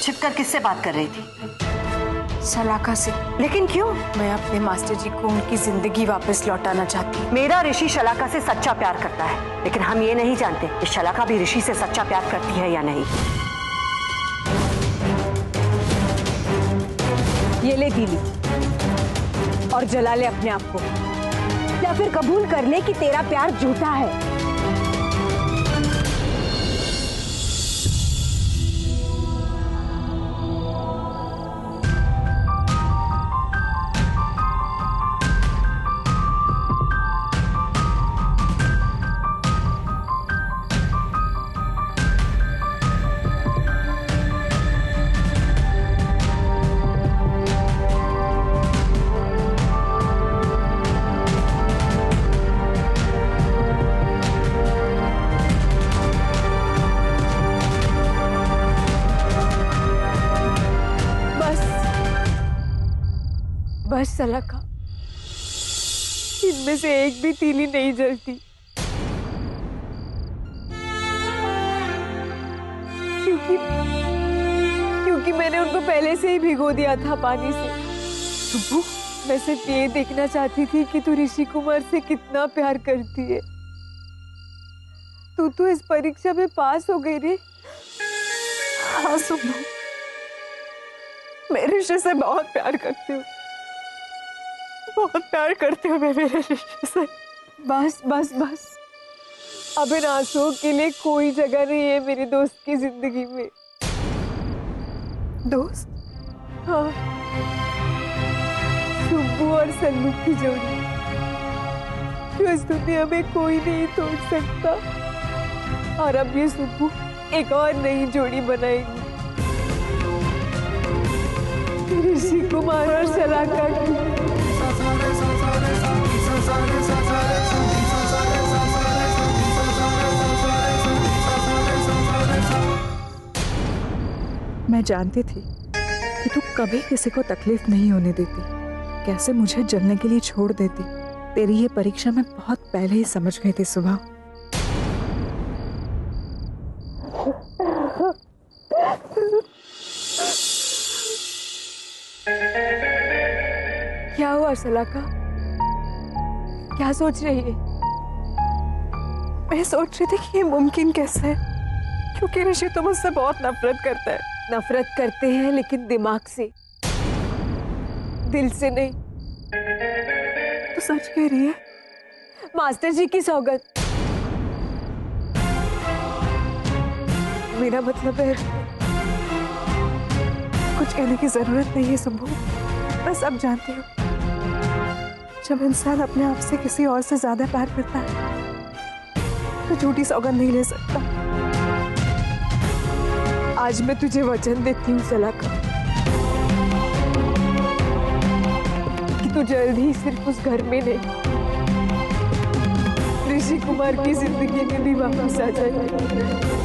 छिप कर किससे बात कर रही थी? सलाका से। लेकिन क्यों? मैं अपने मास्टर जी को उनकी जिंदगी वापस लौटाना चाहती हूँ। मेरा ऋषि शलाका से सच्चा प्यार करता है, लेकिन हम ये नहीं जानते कि शलाका भी ऋषि से सच्चा प्यार करती है या नहीं। ये ले दीली और जला ले अपने आप को, या फिर कबूल कर ले कि तेरा प्यार झूठा है। बस सलाका, इनमें से एक भी तीली नहीं जलती, क्योंकि मैंने उनको पहले से ही भिगो दिया था पानी से। सुबह मैं सिर्फ ये देखना चाहती थी कि तू ऋषि कुमार से कितना प्यार करती है। तू तो इस परीक्षा में पास हो गई रे। हाँ सुबह, मैं ऋषि से बहुत प्यार करती हूँ, बहुत प्यार करती हूँ मैं मेरे ऋषि से। बस बस बस, अब इन आंसुओं के लिए कोई जगह नहीं है मेरे दोस्त की जिंदगी में। दोस्त? हाँ, सुब्बू और सल्लू की जोड़ी जो इस दुनिया में कोई नहीं तोड़ सकता। और अब ये सुब्बू एक और नई जोड़ी बनाएगी, ऋषि कुमार और शलाका की। मैं जानती थी कि तू कभी किसी को तकलीफ नहीं होने देती, कैसे मुझे जलने के लिए छोड़ देती। तेरी ये परीक्षा मैं बहुत पहले ही समझ गई थी सुबह। क्या हुआ शलाका? क्या सोच रही है? मैं सोच रही थी कि ये मुमकिन कैसे है, क्योंकि ऋषि तो मुझसे बहुत नफरत करता है। नफरत करते हैं लेकिन दिमाग से, दिल से नहीं। तो सच कह रही है? मास्टर जी की सौगत। मेरा मतलब है, कुछ कहने की जरूरत नहीं है सुब्बू, मैं सब जानती हूँ। जब इंसान अपने आप से किसी और से ज्यादा प्यार करता है तो झूठी सौगंध नहीं ले सकता। आज मैं तुझे वचन देती हूँ शलाका कि तू जल्द ही सिर्फ उस घर में नहीं, ऋषि कुमार की जिंदगी में भी वापस आ जाएगी।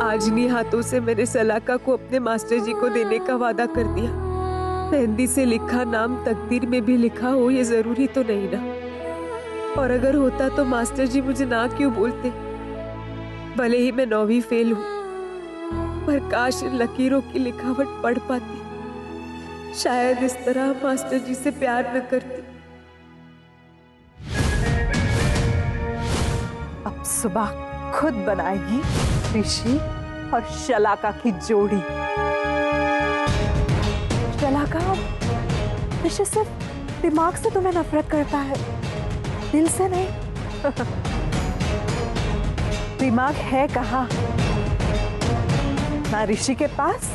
आज इन्हीं हाथों से मैंने शलाका को अपने मास्टर जी को देने का वादा कर दिया। मेहंदी से लिखा नाम तकदीर में भी लिखा हो ये जरूरी तो नहीं ना, और अगर होता तो मास्टर जी मुझे ना क्यों बोलते। भले ही मैं 9वीं फेल हूँ, पर काश इन लकीरों की लिखावट पढ़ पाती, शायद इस तरह मास्टर जी से प्यार न करती। अब सुबह खुद बनाएगी ऋषि और शलाका की जोड़ी। शलाका ऋषि सिर्फ दिमाग से तुम्हें नफरत करता है, दिल से नहीं। दिमाग है कहाँ? ना ऋषि के पास,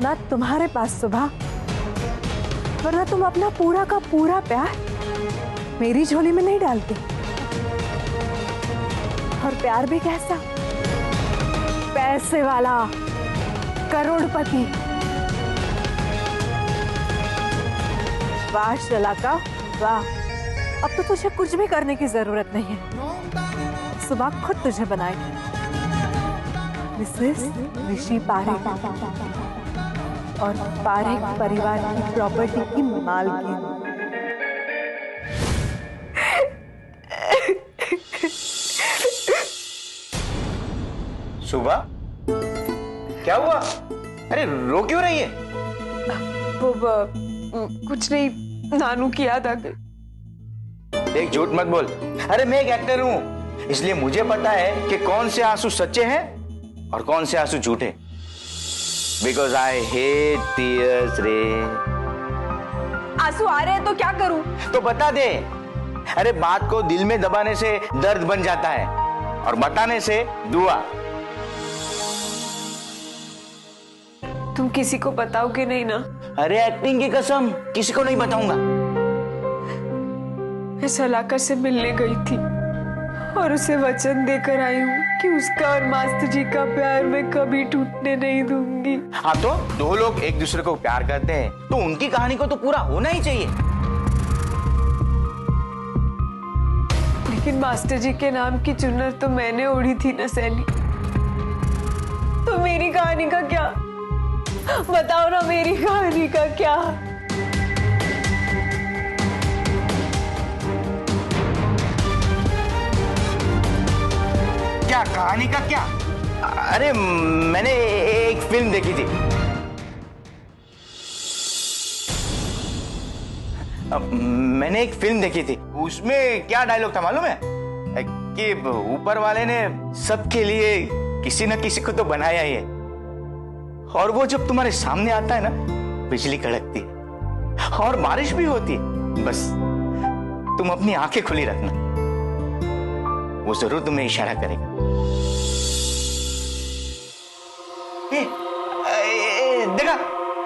ना तुम्हारे पास सुबह, वरना तुम अपना पूरा का पूरा प्यार मेरी झोली में नहीं डालती। और प्यार भी कैसा? पैसे वाला, करोड़पति। वाह शलाका, वाह। अब तो तुझे कुछ भी करने की जरूरत नहीं है, सुबह खुद तुझे बनाएगी मिसेस ऋषि पारेख, और पारेख परिवार की प्रॉपर्टी की मालकिन। सुबह, क्या हुआ? अरे रो क्यों रही है? वो कुछ नहीं, नानू की याद आ गई। देख, झूठ मत बोल। अरे मैं एक एक्टर हूं, इसलिए मुझे पता है कि कौन से आंसू सच्चे हैं और कौन से आंसू झूठे। बिकॉज आई हेट टीयर्स रे। आंसू आ रहे हैं तो क्या करूं? तो बता दे। अरे बात को दिल में दबाने से दर्द बन जाता है और बताने से दुआ। तुम किसी को बताओगे नहीं ना? अरे एक्टिंग की कसम, किसी को नहीं बताऊंगा। मैं सलाका से मिलने गई थी और उसे वचन देकर आई हूँ कि उसका और मास्टर जी का प्यार मैं कभी टूटने नहीं दूंगी। हाँ, तो दो लोग एक दूसरे को प्यार करते हैं तो उनकी कहानी को तो पूरा होना ही चाहिए। लेकिन मास्टर जी के नाम की चुन्नर तो मैंने ओढ़ी थी ना सैली। तो मेरी कहानी का क्या? बताओ ना, मेरी कहानी का क्या? क्या कहानी का क्या? अरे मैंने एक फिल्म देखी थी। मैंने एक फिल्म देखी थी, उसमें क्या डायलॉग था मालूम है? कि ऊपर वाले ने सबके लिए किसी न किसी को तो बनाया ही है, और वो जब तुम्हारे सामने आता है ना, बिजली कड़कती है और बारिश भी होती है। बस तुम अपनी आंखें खुली रखना, वो जरूर तुम्हें इशारा करेगा। देखा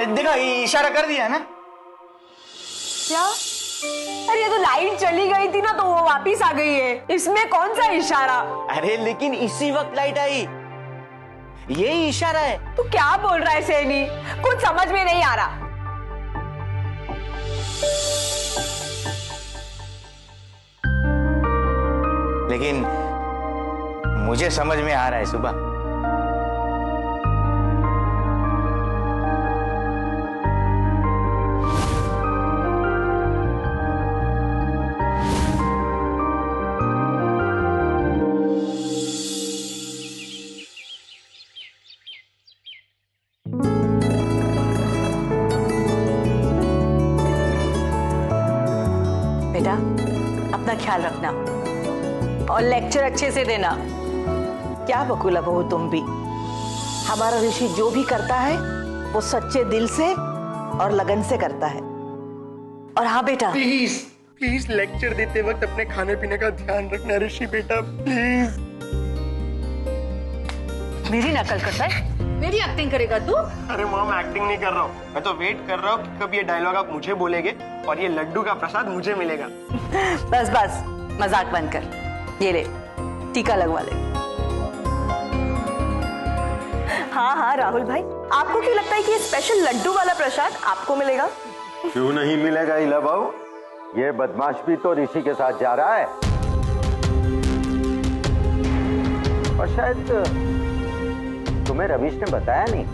देखा, इशारा कर दिया ना? क्या? अरे ये तो लाइट चली गई थी ना, तो वो वापिस आ गई है। इसमें कौन सा इशारा? अरे लेकिन इसी वक्त लाइट आई, ये इशारा है। तू क्या बोल रहा है सैनी? कुछ समझ में नहीं आ रहा। लेकिन मुझे समझ में आ रहा है सुबह। बेटा, अपना ख्याल रखना और लेक्चर अच्छे से देना। क्या बकुला बहू, तुम भी। हमारा ऋषि जो भी करता है वो सच्चे दिल से और लगन से करता है। और हाँ बेटा, प्लीज प्लीज लेक्चर देते वक्त अपने खाने पीने का ध्यान रखना ऋषि बेटा, प्लीज। मेरी नकल करता है? मेरी एक्टिंग करेगा तू? अरे मॉम, एक्टिंग नहीं कर रहा हूँ, मैं तो वेट कर रहा हूँ कि कब ये डायलॉग आप मुझे बोलेंगे और ये लड्डू का प्रसाद मुझे मिलेगा। बस बस, मजाक बंद कर। ये ले, टीका लगवा ले। हाँ हाँ राहुल भाई, आपको क्यों लगता है कि ये स्पेशल लड्डू वाला प्रसाद आपको मिलेगा? क्यों नहीं मिलेगा इला बाबू? ये बदमाश भी तो ऋषि के साथ जा रहा है, और शायद तुम्हें रमेश ने बताया नहीं।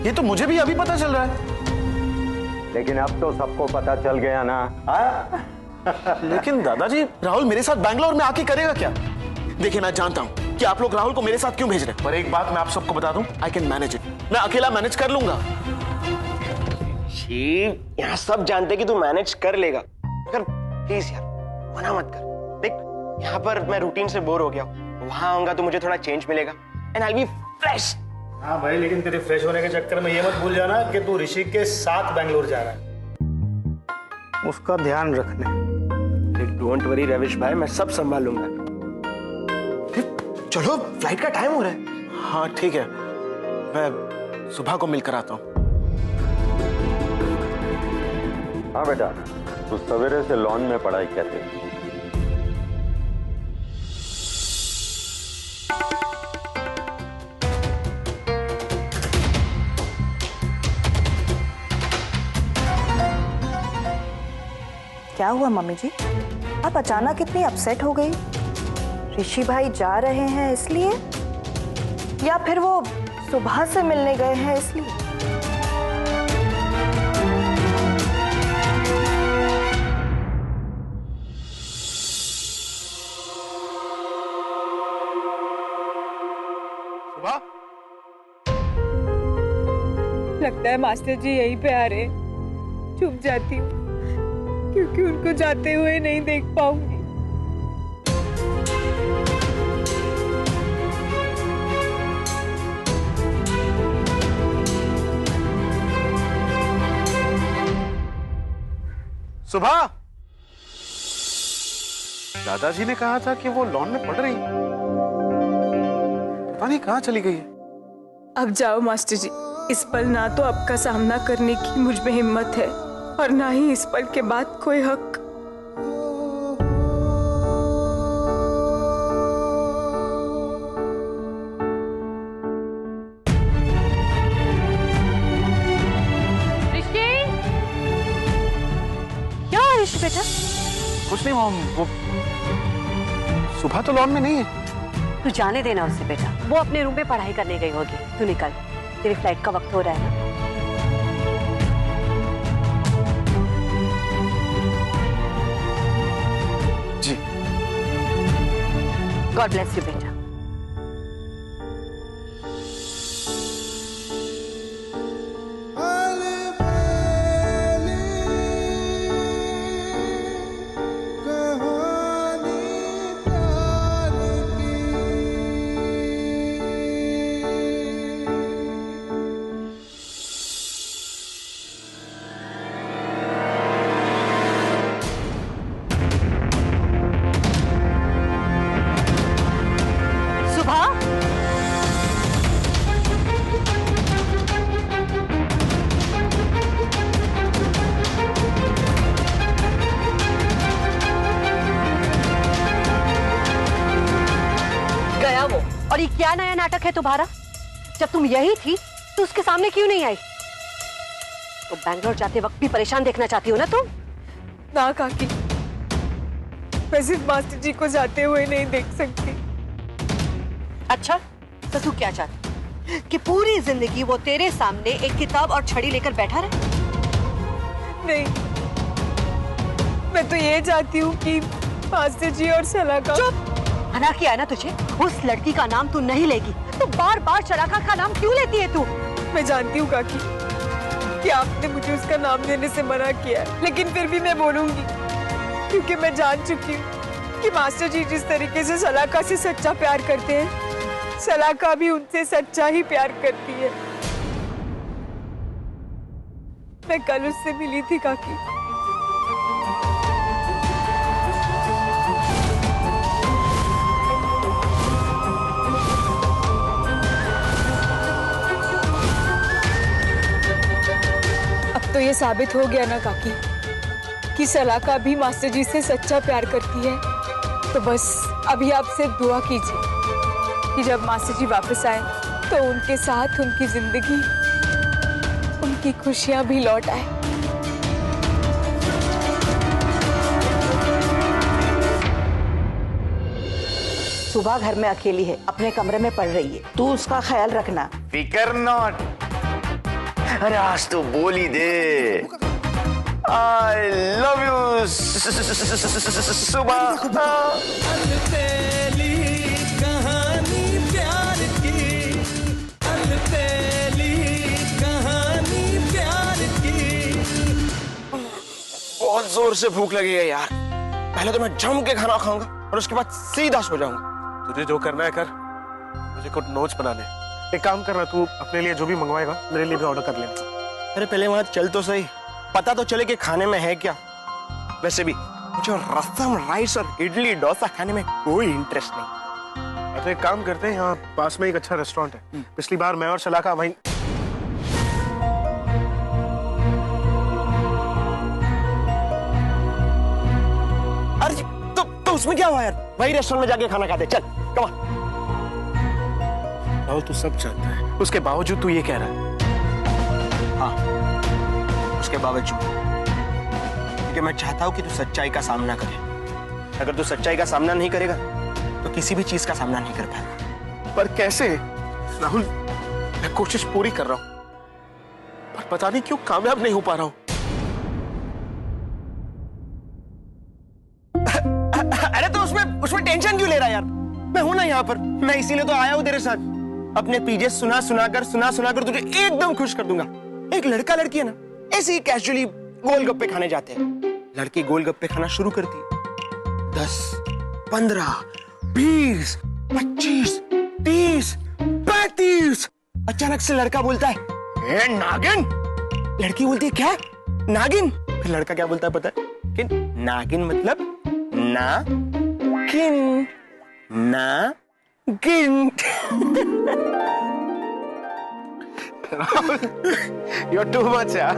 ये तो मुझे भी अभी पता चल रहा है। लेकिन अब तो सबको पता चल गया ना। लेकिन दादाजी, राहुल मेरे साथ बैंगलोर में आके करेगा क्या? देखिए, मैं जानता हूँ कि आप लोग राहुल को मेरे साथ क्यों भेज रहे हैं, पर एक बात मैं आप सबको बता दूं, आई कैन मैनेज इट। मैं अकेला मैनेज कर लूंगा। यहाँ सब जानते कि तू मैनेज कर लेगा, मगर प्लीज यार मना मत कर। देख, यहाँ पर मैं रूटीन से बोर हो गया हूँ, वहां आऊंगा तो मुझे थोड़ा चेंज मिलेगा and I will be fresh हाँ भाई, लेकिन तेरे फ्रेश होने के चक्कर में ये मत भूल जाना कि तू ऋषि के साथ बैंगलोर जा रहा है। उसका ध्यान रखना। डोंट वरी रविश भाई, मैं सब संभाल लूंगा। चलो, फ्लाइट का टाइम हो रहा है। हाँ ठीक है, मैं सुबह को मिलकर आता हूँ। हाँ बेटा, तू सवेरे से लॉन में पढ़ाई करते है। क्या हुआ मम्मी जी, आप अचानक इतनी अपसेट हो गई? ऋषि भाई जा रहे हैं इसलिए, या फिर वो सुबह से मिलने गए हैं इसलिए? सुबह, लगता है मास्टर जी यहीं पे आ रहे हैं। छुप जाती हूँ क्योंकि उनको जाते हुए नहीं देख पाऊंगी। सुबह, दादाजी ने कहा था कि वो लॉन में पढ़ रही, पता नहीं कहाँ चली गई है। अब जाओ मास्टर जी, इस पल ना तो आपका सामना करने की मुझ में हिम्मत है और ना ही इस पल के बाद कोई हक। ऋषि, क्या हुआ ऋषि बेटा? कुछ नहीं मॉम, वो सुबह तो लॉन में नहीं है। तू जाने देना उसे बेटा, वो अपने रूम में पढ़ाई करने गई होगी। तू निकल, तेरी फ्लाइट का वक्त हो रहा है ना। जी, गॉड ब्लेस यू बेटा। और ये क्या नया नाटक है तुम्हारा? जब तुम यही थी तो उसके सामने क्यों नहीं आई? तो बैंगलोर जाते वक्त भी परेशान देखना चाहती हो ना तुम? ना काकी, मैं सिर्फ मास्टर जी को जाते हुए नहीं देख सकती। अच्छा, तो तू क्या चाहती कि पूरी जिंदगी वो तेरे सामने एक किताब और छड़ी लेकर बैठा रहे? नहीं, मैं तो ये चाहती हूँ कि मास्टर जी और सलाका। चुप! मना किया है ना तुझे? उस लड़की का नाम तू नहीं लेगी। तो बार बार शलाका का नाम क्यों लेती है तू? मैं जानती हूँ काकी कि आपने मुझे उसका नाम लेने से मना किया है, लेकिन फिर भी मैं बोलूंगी क्योंकि मैं जान चुकी हूँ कि मास्टर जी जिस तरीके से सलाका से सच्चा प्यार करते हैं, सलाका भी उनसे सच्चा ही प्यार करती है। मैं कल उससे मिली थी काकी। तो ये साबित हो गया ना काकी कि सलाका भी मास्टर जी से सच्चा प्यार करती है। तो बस अभी आप सिर्फ दुआ कीजिए कि जब मास्टर जी वापस आए तो उनके साथ उनकी जिंदगी, उनकी खुशियां भी लौट आए। सुबह घर में अकेली है, अपने कमरे में पढ़ रही है, तू उसका ख्याल रखना। फिकर नॉट। अरे आज तो बोल ही दे। आई लव यू सुबह। कहानी प्यार की, कहानी प्यार की। बहुत जोर से भूख लगी है यार। पहले तो मैं जम के खाना खाऊंगा और उसके बाद सीधा सो जाऊंगा। तुझे जो करना है कर, मुझे कुछ नोट्स बना ले, एक काम करना, तू अपने लिए जो भी मंगवाएगा मेरे लिए भी ऑर्डर कर लेना। अरे पहले वहां चल तो सही, पता तो चले कि खाने में है क्या। वैसे भी मुझे रसम राइस और इडली डोसा खाने में कोई इंटरेस्ट नहीं। तो एक काम करते हैं, यहाँ पास में एक अच्छा रेस्टोरेंट है, पिछली बार मैं और शलाका वहीं। अरे तो उसमें क्या हुआ यार, वही रेस्टोरेंट में जाके खाना खाते, चल कम ऑन। राहुल तू सब जानता है, उसके बावजूद तू ये कह रहा है। हाँ उसके बावजूद, क्योंकि मैं चाहता हूं कि तू सच्चाई का सामना करे। अगर तू सच्चाई का सामना नहीं करेगा तो किसी भी चीज का सामना नहीं कर पाएगा। पर कैसे राहुल, मैं कोशिश पूरी कर रहा हूं पर पता नहीं क्यों कामयाब नहीं हो पा रहा हूं। अरे तो उसमें टेंशन क्यों ले रहा है यार, मैं हूं ना यहाँ पर, मैं इसीलिए तो आया हूं तेरे साथ। अपने पीजे सुना सुनाकर तुझे एकदम खुश कर दूंगा। एक लड़का लड़की है ना, ऐसे ही कैजुअली गोलगप्पे खाने जाते हैं, लड़की गोलगप्पे खाना शुरू करती है, 10, 15, 20, 25, 30, 35। अचानक से लड़का बोलता है, ए नागिन। लड़की बोलती है, क्या नागिन? फिर लड़का क्या बोलता है पता है? कि नागिन मतलब ना किन, ना गिन। You're too much, यार।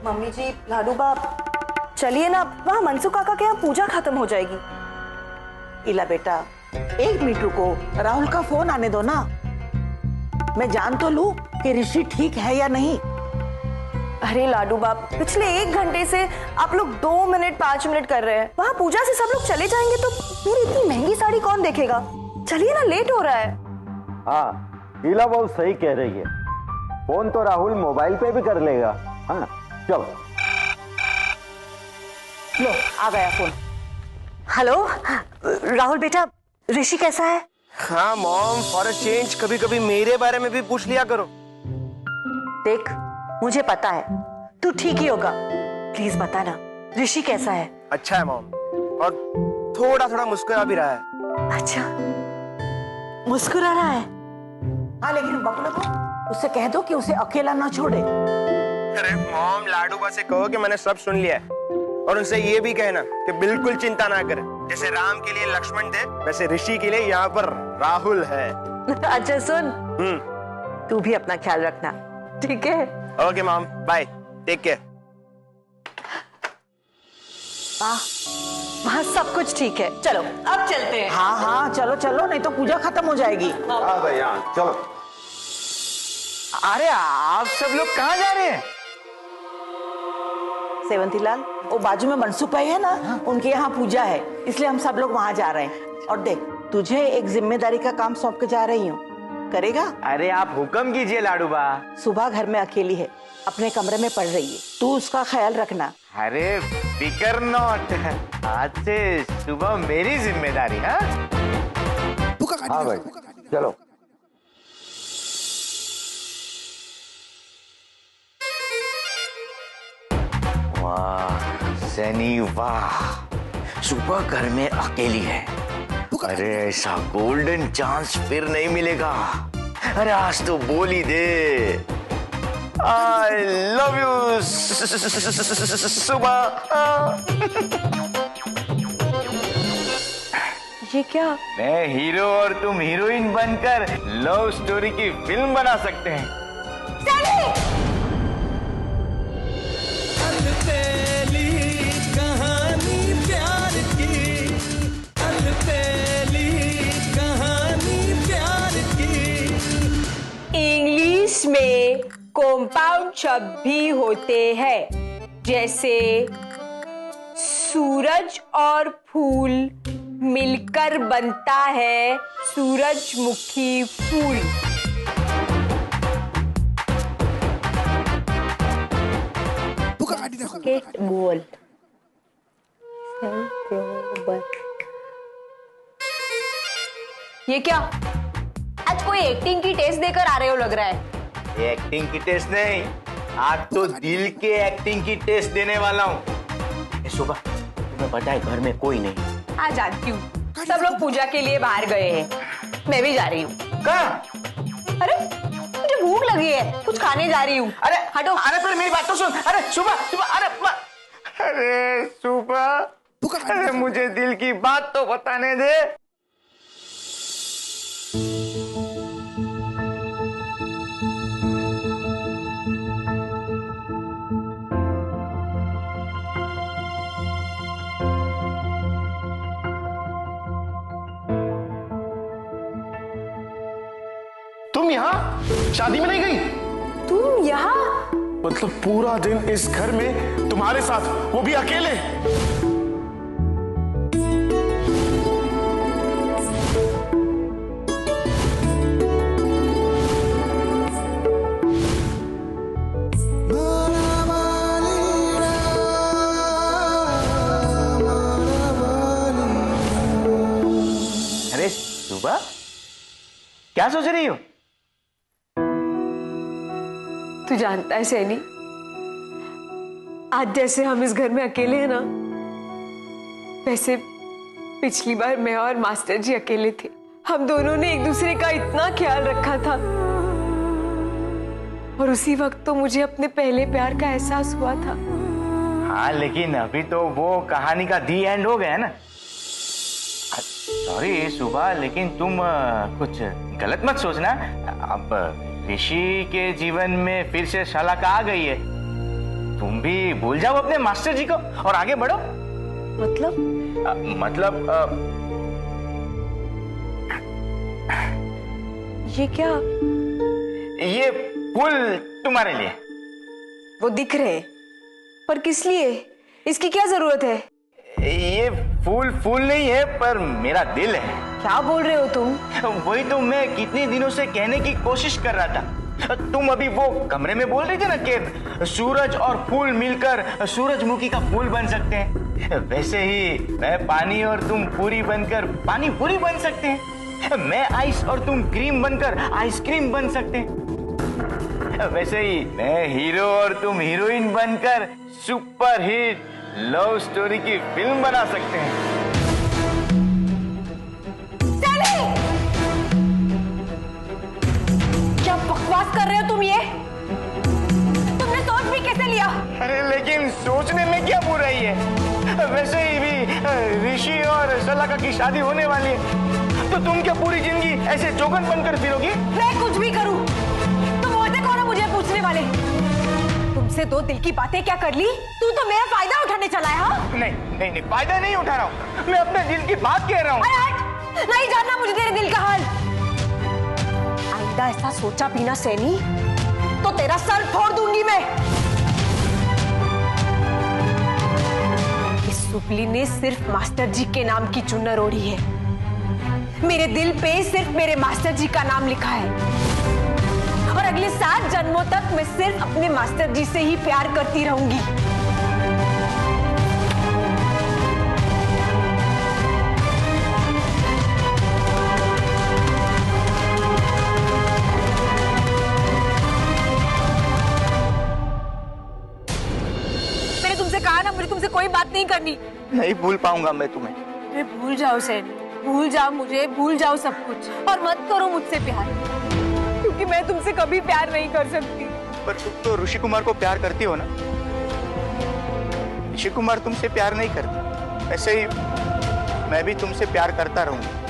मम्मी जी, लाडू बाप, चलिए ना, वहाँ मनसू काका के यहाँ पूजा खत्म हो जाएगी। इला बेटा, 1 मिनट रुको, राहुल का फोन आने दो ना, मैं जान तो लूं कि ऋषि ठीक है या नहीं। अरे लाडू बाप, पिछले 1 घंटे से आप लोग 2 मिनट 5 मिनट कर रहे हैं। वहाँ पूजा से सब लोग चले जाएंगे तो मेरी इतनी महंगी साड़ी कौन देखेगा? चलिए ना, लेट हो रहा है। हाँ हीला बहुत सही कह रही है, फोन तो राहुल मोबाइल पे भी कर लेगा। हाँ चलो। लो आ गया फोन। हेलो राहुल बेटा, ऋषि कैसा है? हाँ मॉम, फॉर अ चेंज कभी कभी मेरे बारे में भी पूछ लिया करो। देख, मुझे पता है तू ठीक ही होगा, प्लीज बता ना, ऋषि कैसा है? अच्छा है मॉम, और थोड़ा थोड़ा मुस्कुरा भी रहा है। अच्छा, मुस्कुरा रहा है? हाँ लेकिन बबलू को उससे कह दो कि उसे अकेला ना छोड़े। अरे मॉम, लाडूबा से कहो कि मैंने सब सुन लिया है, और उनसे ये भी कहना कि बिल्कुल चिंता ना करे, जैसे राम के लिए लक्ष्मण थे वैसे ऋषि के लिए यहाँ पर राहुल है। अच्छा सुन, तू भी अपना ख्याल रखना, ठीक है? Okay mom, bye, take care. वहाँ सब कुछ ठीक है, चलो अब चलते हैं। हाँ हाँ चलो चलो, नहीं तो पूजा खत्म हो जाएगी। हाँ भैया चलो। अरे आप सब लोग कहाँ जा रहे हैं? सेवंतीलाल, वो बाजू में मनसुख भाई है ना, उनके यहाँ पूजा है, इसलिए हम सब लोग वहाँ जा रहे हैं। और देख, तुझे एक जिम्मेदारी का काम सौंप के जा रही हूँ, करेगा? अरे आप हुक्म कीजिए लाडूबा। सुबह घर में अकेली है, अपने कमरे में पढ़ रही है, तू उसका ख्याल रखना। अरे फिकर नॉट, आज से सुबह मेरी जिम्मेदारी। हाँ हाँ भाई चलो। वाह सनी वाह, सुबह घर में अकेली है। अरे ऐसा गोल्डन चांस फिर नहीं मिलेगा। अरे आज तो बोल ही दे, आई लव यू सुबह। ये क्या? मैं हीरो और तुम हीरोइन बनकर लव स्टोरी की फिल्म बना सकते हैं। अलबेली कहानी प्यार की, अलबेली कहानी प्यार की। इंग्लिश में कंपाउंड शब्द भी होते हैं, जैसे सूरज और फूल मिलकर बनता है सूरजमुखी फूल। गेट बोल। ये क्या, आज कोई एक्टिंग की टेस्ट देकर आ रहे हो लग रहा है। एक्टिंग की टेस्ट नहीं, आज तो दिल के एक्टिंग की टेस्ट देने वाला हूँ। सुबह तुम्हें पता है घर में कोई नहीं। हाँ जानती हूँ, सब लोग पूजा के लिए बाहर गए हैं, मैं भी जा रही हूँ। कहाँ? अरे मुझे भूख लगी है, कुछ खाने जा रही हूँ। अरे हटो। अरे फिर मेरी बात तो सुन। अरे सुबह सुबह, अरे सुबह, अरे मुझे दिल की बात तो बताने दे। तुम यहाँ शादी में नहीं गई? तुम यहाँ? मतलब पूरा दिन इस घर में तुम्हारे साथ, वो भी अकेले? अरे सुबह, क्या सोच रही हो? तू जानता है सैनी, आज जैसे हम इस घर में अकेले हैं ना, वैसे पिछली बार मैं और मास्टर जी अकेले थे। हम दोनों ने एक दूसरे का इतना ख्याल रखा था, और उसी वक्त तो मुझे अपने पहले प्यार का एहसास हुआ था। हाँ, लेकिन अभी तो वो कहानी का दी एंड हो गया ना। सॉरी सुबह, लेकिन तुम कुछ गलत मत सोचना। अब ऋषि के जीवन में फिर से शलाका आ गई है, तुम भी भूल जाओ अपने मास्टर जी को और आगे बढ़ो। मतलब ये क्या? ये फूल तुम्हारे लिए। वो दिख रहे, पर किस लिए? इसकी क्या जरूरत है? ये फूल नहीं है, पर मेरा दिल है। क्या बोल रहे हो तुम? वही तो मैं कितने दिनों से कहने की कोशिश कर रहा था। तुम अभी वो कमरे में बोल रही थी ना कि सूरज और फूल मिलकर सूरजमुखी का फूल बन सकते हैं, वैसे ही मैं पानी और तुम पूरी बनकर पानी पूरी बन सकते हैं। मैं आइस और तुम क्रीम बनकर आइसक्रीम बन सकते हैं। वैसे ही मैं हीरो और तुम हीरोइन बनकर सुपर हिट लव स्टोरी की फिल्म बना सकते हैं। क्या बकवास कर रहे हो तुम? ये तुमने सोच भी कैसे लिया? अरे लेकिन सोचने में क्या बुराई है? वैसे ही भी ऋषि और शलाका की शादी होने वाली है, तो तुम क्या पूरी जिंदगी ऐसे जोगन बनकर फिरोगी? मैं कुछ भी करूं, तुम होते कौन हो मुझे पूछने वाले? तुमसे दो दिल की बातें क्या कर ली? तू तो मेरा फायदा उठाने चला है। हाँ? नहीं, फायदा नहीं उठा रहा हूँ, मैं अपने दिल की बात कह रहा हूँ। अरे हट, नहीं जानना मुझे तेरे दिल का हाल। आइंदा ऐसा सोचा भी ना सैनी, तो तेरा सर फोड़ दूंगी मैं। इस सुपली ने सिर्फ मास्टर जी के नाम की चुन्नर ओढ़ी है, मेरे दिल पे सिर्फ मेरे मास्टर जी का नाम लिखा है, और अगले 7 जन्मों तक मैं सिर्फ अपने मास्टर जी से ही प्यार करती रहूंगी। मैंने तुमसे कहा ना, मुझे तुमसे कोई बात नहीं करनी। नहीं भूल पाऊंगा मैं तुम्हें। अरे भूल जाओ सैनी, भूल जाओ मुझे, भूल जाओ सब कुछ, और मत करो मुझसे प्यार, क्योंकि मैं तुमसे कभी प्यार नहीं कर सकती। पर तुम तो ऋषि कुमार को प्यार करती हो ना? ऋषि कुमार तुमसे प्यार नहीं करते, ऐसे ही मैं भी तुमसे प्यार करता रहूंगा।